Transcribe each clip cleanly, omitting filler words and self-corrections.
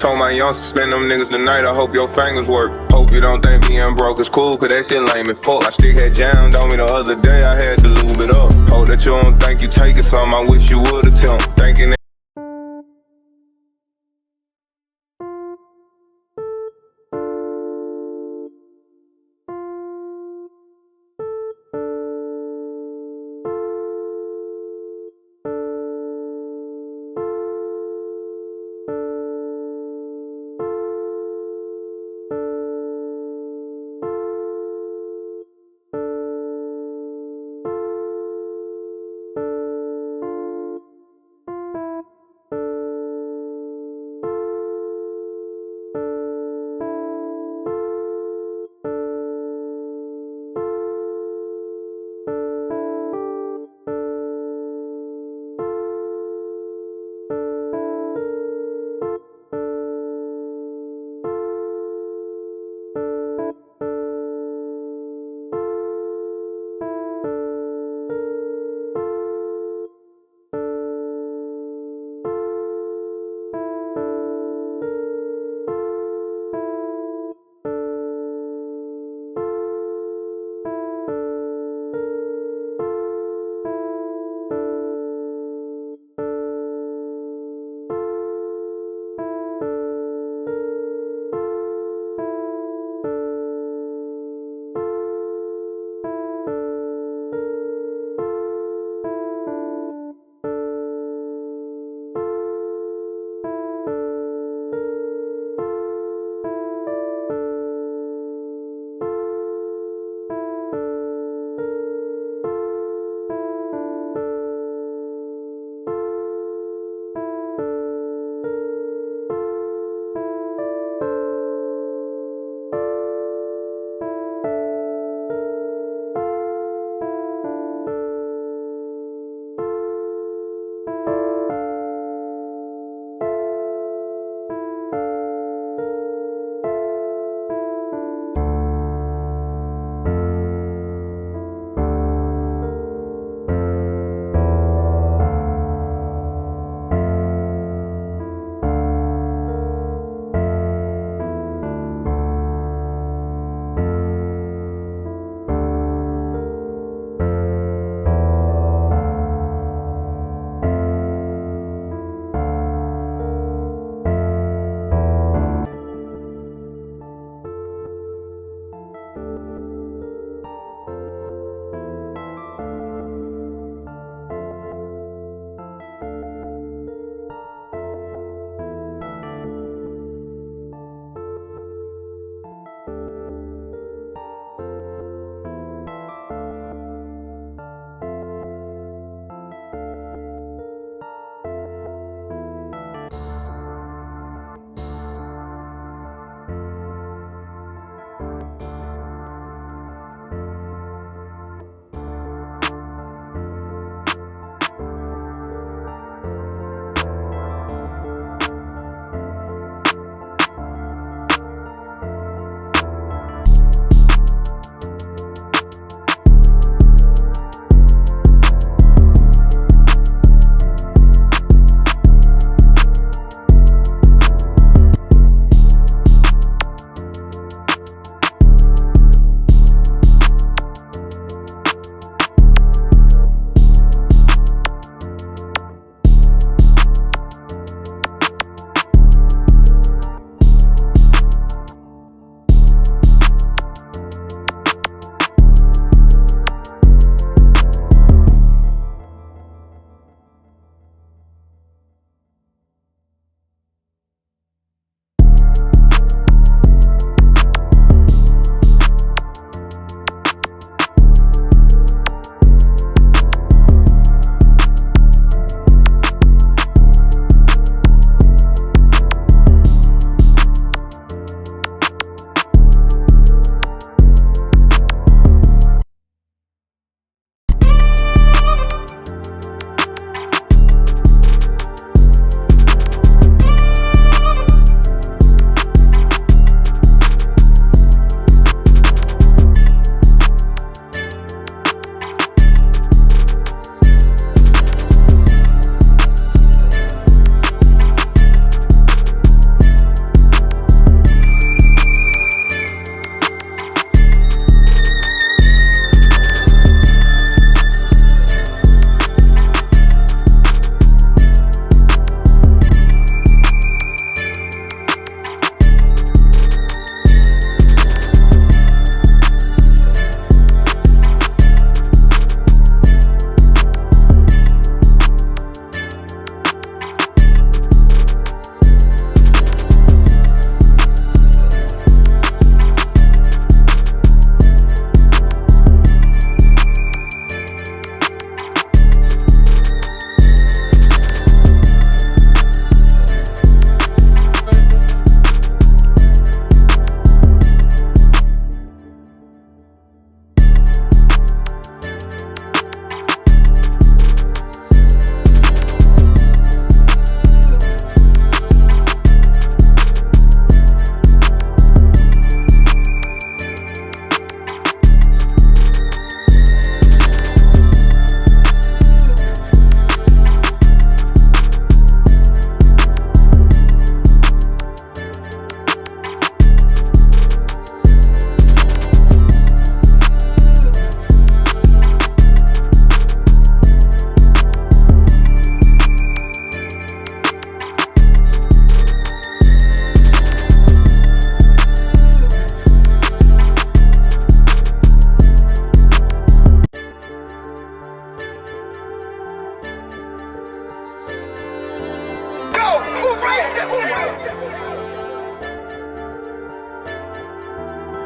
Told my young suspend them niggas tonight, I hope your fingers work. Hope you don't think being broke is cool, cause that shit lame as fuck. My stick had jammed on me the other day, I had to lube it up. Hope that you don't think you taking some, I wish you would attempt. Thinking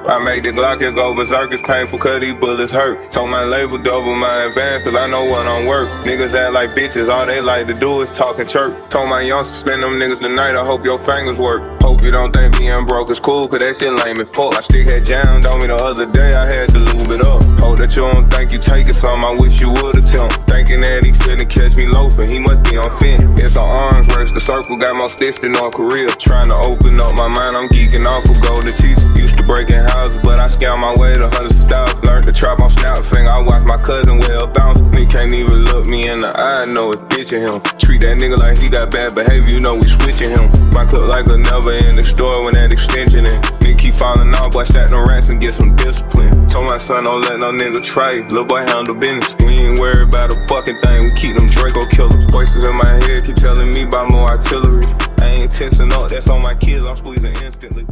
I made the Glock and go berserk, it's painful cause these bullets hurt. Told my label double my advance cause I know what I'm worth. Niggas act like bitches, all they like to do is talk and chirp. Told my youngsters spend them niggas tonight, I hope your fingers work. Hope you don't think being broke is cool cause that shit lame as fuck. My stick had jammed on me the other day, I had to lube it up. Hope that you don't think you taking some, I wish you would attempt. Thinking that he finna catch me loafing, he must be on fin. It's an arms race, the circle got more sticks than North Korea. Trying to open up my mind, I'm geeking off of gold teeth. Used to breaking houses, but I scaled my way to hundreds of thousands. Learned to trap on snap finger, I watched my cousin well bounce. Nigga can't even look me in the eye, I know it's bitching him. Treat that nigga like he got bad behavior, you know we switching him. My clip like a never in the store when that extension in. Nigga keep falling off, boy stack them rats and get some discipline. Told my son don't let no nigga try, little boy handle business. We ain't worried about a fucking thing, we keep them Draco killers. Voices in my head keep telling me about more artillery. I ain't tensing up, that's on my kids, I'm squeezing instantly.